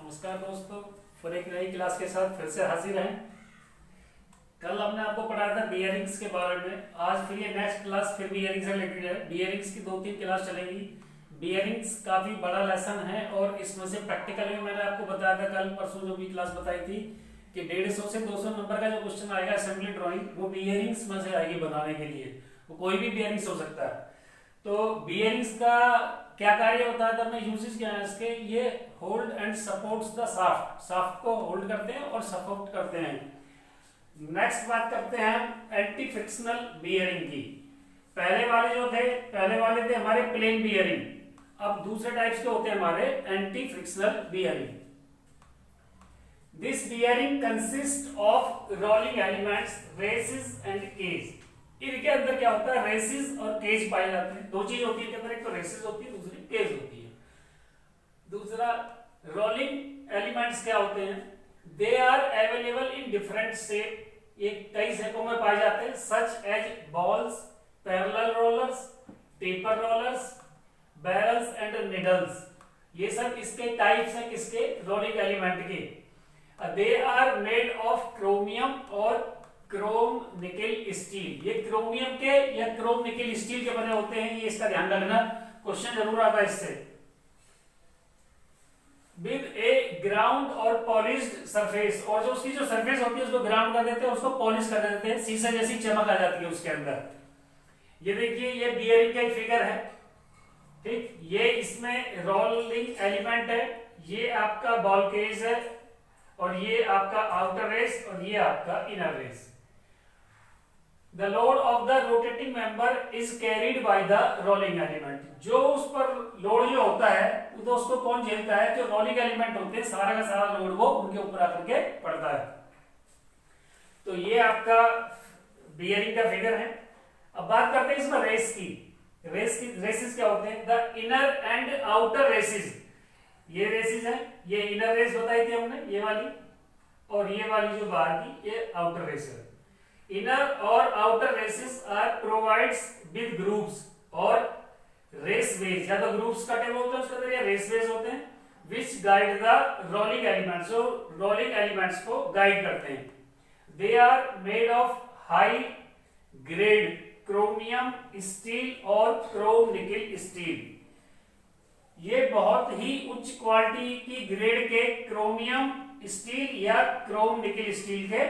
नमस्कार दोस्तों, फिर एक नई क्लास के साथ फिर से हाजिर हैं। कल हमने आपको पढ़ाया था बियरिंग्स के बारे में। आज फिर ये नेक्स्ट क्लास फिर बियरिंग से रिलेटेड है। बियरिंग्स की 2-3 क्लास चलेगी। बियरिंग्स काफी बड़ा लेसन है और इसमें से प्रैक्टिकल में मैंने आपको बताया था कल परसों जो भी क्लास बताई थी कि 150 से 200 नंबर का जो क्वेश्चन आएगा असेंबली ड्राइंग वो बियरिंग्स में से आएगी बनाने के लिए। वो कोई भी बियरिंग्स हो सकता है। तो बियरिंग्स का क्या कार्य होता है, तो यूजेस क्या है इसके, ये hold and supports the shaft, shaft को होल्ड करते हैं और सपोर्ट करते हैं। नेक्स्ट बात करते हैं हम एंटी फ्रिक्शनल बियरिंग की। पहले वाले थे हमारे प्लेन बियरिंग। अब दूसरे टाइप्स के होते हैं हमारे anti frictional bearing. This bearing consist of rolling elements, races and cage. इनके अंदर क्या होता है, रेसेस और केज पाए जाते हैं। दो चीज होती है अंदर, एक तो रेसेस होती है, दूसरी केज होती है। दूसरा रोलिंग एलिमेंट्स क्या होते हैं, they are available in different shape. ये कई शेपों में पाए जाते हैं, such as balls, parallel rollers, taper rollers, barrels and needles. ये सब इसके टाइप्स हैं किसके, रोलिंग एलिमेंट के। They are made of chromium और क्रोम निकल स्टील। ये क्रोमियम के या क्रोम निकल स्टील के बने होते हैं, ये इसका ध्यान रखना, क्वेश्चन जरूर आता है इससे। विद ए ग्राउंड और पॉलिश्ड सरफेस, और जो उसकी जो सरफेस होती है उसको ग्राउंड कर देते हैं, उसको पॉलिश कर देते हैं, शीशे जैसी चमक आ जाती है उसके अंदर। ये देखिए, ये बियरिंग का फिगर है, ठीक। ये इसमें रोलिंग एलिमेंट है, ये आपका बॉल केज है, और ये आपका आउटर रेस, और ये आपका inner race. The load of the rotating member is carried by the rolling element। जो उस पर लोड जो होता है तो उसको कौन झेलता है, जो रोलिंग एलिमेंट होते हैं, सारा का सारा लोड वो उनके ऊपर आकर के पड़ता है। तो ये आपका बियरिंग का फिगर है। अब बात करते हैं इसमें रेस की। रेसेस क्या होते हैं, the inner and outer races. ये रेसेस है, ये इनर रेस बताई थी हमने, ये वाली, और ये वाली जो बाहर की ये आउटर रेस है। इनर और outer races are provides with groups और रेस वेज, या तो ग्रुप्स कटे हुए होते हैं उसके अंदर, या रेस वेज होते हैं, which guide the rolling elements, जो रोलिंग एलिमेंट्स को गाइड करते हैं। They are made of high grade chromium steel और क्रोम निकल स्टील। ये बहुत ही उच्च क्वालिटी की ग्रेड के क्रोमियम स्टील या क्रोम निकल स्टील के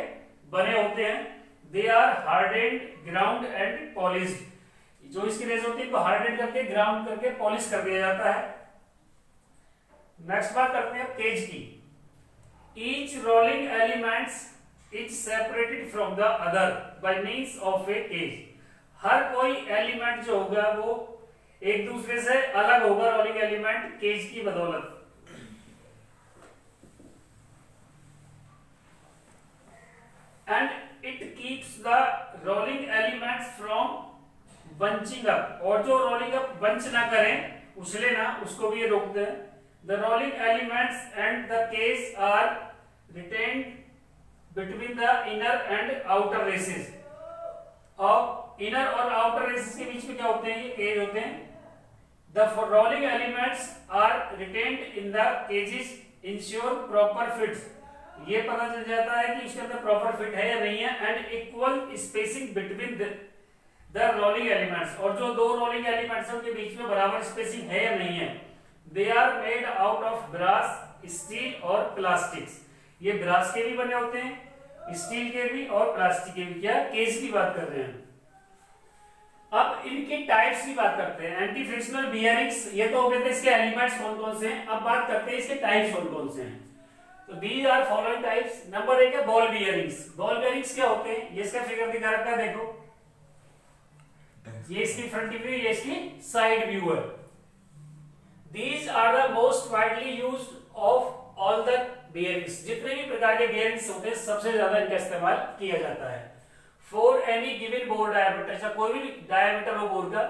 बने होते हैं। They are hardened, ground and polished. जो इसकी रेस होती है तो हार्डेंड करके, ग्राउंड करके, पॉलिश कर दिया जाता है। नेक्स्ट बात करते हैं केज की। Each rolling elements is separated from the other by means of a cage. हर कोई एलिमेंट जो होगा वो एक दूसरे से अलग होगा रोलिंग एलिमेंट केज की बदौलत। And it keeps the rolling elements from bunching up, और जो रोलिंग अप बंच ना करें, उछले ना, उसको भी ये रोकते हैं। The rolling elements and the cage are retained between the inner and outer races. और इनर और आउटर रेसेस के बीच में क्या होते हैं, ये केज होते हैं। The rolling elements are retained in the cages, ensure proper fits। ये पता चल जाता है कि इसके अंदर प्रॉपर फिट है या नहीं है, and equal spacing between the rolling elements, और जो दो रोलिंग एलिमेंट्स हैं उनके बीच में बराबर स्पेसिंग है या नहीं है। They are made out of brass, steel और प्लास्टिक्स। ये ब्रास के भी बने होते हैं, स्टील के भी और प्लास्टिक के भी। क्या केज की बात कर रहे हैं। अब इनके टाइप्स की बात करते हैं। एंटी फ्रिक्शनल बियरिंग्स, ये तो हो गए थे इसके एलिमेंट्स कौन कौन से हैं। अब बात करते हैं इसके टाइप्स कौन कौन से हैं। तो these are following types. Number 1 है बॉल बियरिंग्स। बॉल बियरिंग्स क्या होते हैं, ये इसका फिगर दिखा रखा है, देखो, ये इसकी फ्रंट व्यू, ये इसकी साइड व्यू है। These are the most widely used of all the bearings. जितने भी प्रकार के बियरिंग्स होते हैं सबसे ज्यादा इनका इस्तेमाल किया जाता है। For any given bore diameter, अच्छा कोई भी डायमीटर हो बोर का,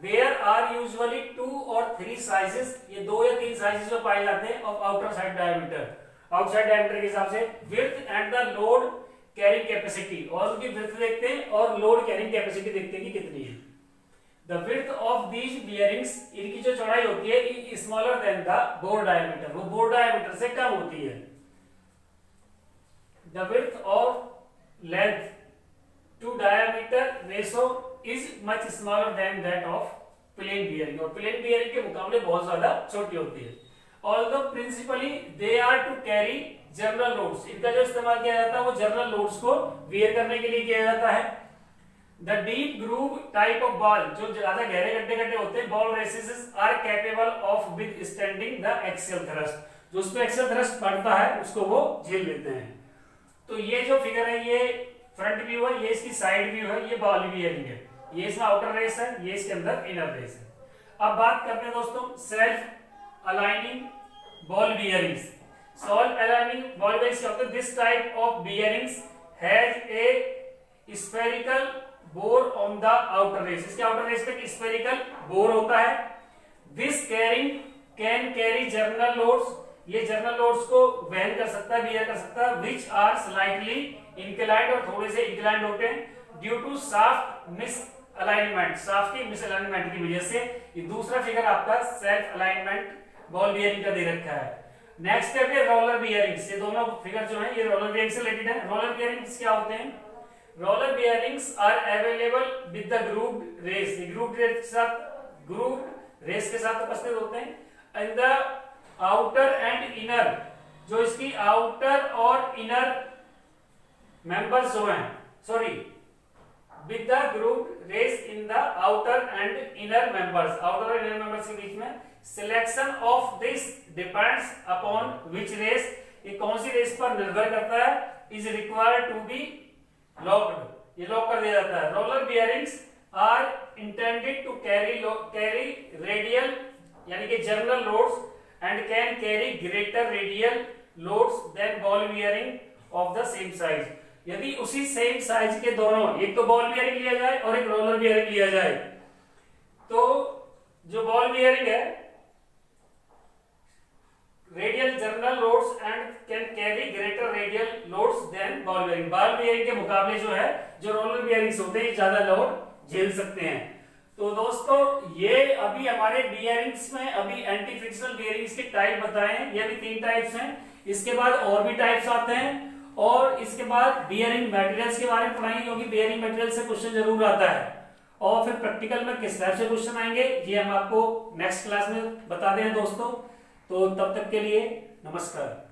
देयर आर यूजुअली 2 और 3 साइजेस। ये 2 या 3 साइजेस में पाए जाते हैं of outer side diameter. Outside diameter के हिसाब से width and the load carrying capacity, और उनकी विड्थ देखते हैं और लोड कैरिंग कैपेसिटी देखते हैं कि कितनी है। The width of these bearings, इनकी जो चौड़ाई होती है is smaller than the bore diameter, वो बोर डायमीटर से कम होती है। The width of length to diameter ratio is much smaller than that of plain bearing, और प्लेन बियरिंग के मुकाबले बहुत ज्यादा छोटी होती है। Although principally they are to carry general loads, इनका जो इस्तेमाल किया जाता है वो जनरल लोड्स को बियर करने के लिए किया जाता है। The deep groove type of ball, जो ज्यादा गहरे गड्ढे गड्ढे होते हैं, ball races are capable of withstanding the axial thrust, जो उसमें एक्सियल थ्रस्ट पड़ता है उसको वो झेल लेते हैं। तो ये जो फिगर है ये फ्रंट व्यू है, ये इसकी साइड व्यू है, ये बॉल बियरिंग है, ये इसमें आउटर रेस है, ये इसके अंदर इनर रेस है। अब बात करते हैं दोस्तों self aligning ball bearings. Self aligning ball bearings क्या होते हैं? This type of bearings has a spherical bore on the outer race, इसके आउटर रेस पे स्फेरिकल बोर होता है। This carrying can carry journal loads, ये जर्नल लोड्स को वहन कर सकता है, बियर कर सकता है, विच आर स्लाइटली इंक्लाइंड, और थोड़े से इंक्लाइंड होते हैं due to shaft misalignment, shaft की मिस अलाइनमेंट की वजह से। ये दूसरा फिगर आपका सेल्फ अलाइनमेंट बॉल बियरिंग का दे रखा है। नेक्स्ट करते हैं रोलर बियरिंग्स, ये दोनों फिगर जो है ये रोलर बियरिंग से रिलेटेड है। रोलर बियरिंग्स क्या होते हैं? Roller bearings are available with the grooved race, grooved race के साथ, ग्रूव्ड रेस के साथ उपस्थित होते हैं। In the outer and inner, जो इसकी आउटर और इनर मेंबर्स जो हैं, sorry, with the grooved race in the outer and inner members, outer और इनर मेंबर्स के बीच में। Selection of this depends upon which race, ये कौन सी रेस पर निर्भर करता है, is required to be locked, ये लॉक कर दिया जाता है। Roller bearings are intended to carry radial यानी कि journal loads and can carry greater radial loads than ball bearing of the same size. यदि उसी सेम साइज के दोनों, एक तो बॉल बियरिंग लिया जाए और एक रोलर बियरिंग लिया जाए, तो जो बॉल बियरिंग है radial journal loads and can carry greater radial loads than ball bearing, ball bearing के मुकाबले जो है जो रोलर बियरिंग्स होते हैं ज्यादा लोड झेल सकते हैं। तो दोस्तों ये अभी हमारे बियरिंग्स में अभी एंटी फ्रिक्शनल बियरिंग्स के टाइप बताए हैं, ये भी 3 टाइप्स हैं। इसके बाद और भी टाइप्स आते हैं, और इसके बाद बियरिंग मटेरियल्स के बारे में पढ़ाएंगे, क्योंकि बियरिंग मटेरियल से क्वेश्चन जरूर आता है। और फिर प्रैक्टिकल में किस टाइप से क्वेश्चन आएंगे ये हम आपको नेक्स्ट क्लास में बताते हैं दोस्तों। तो तब तक के लिए नमस्कार।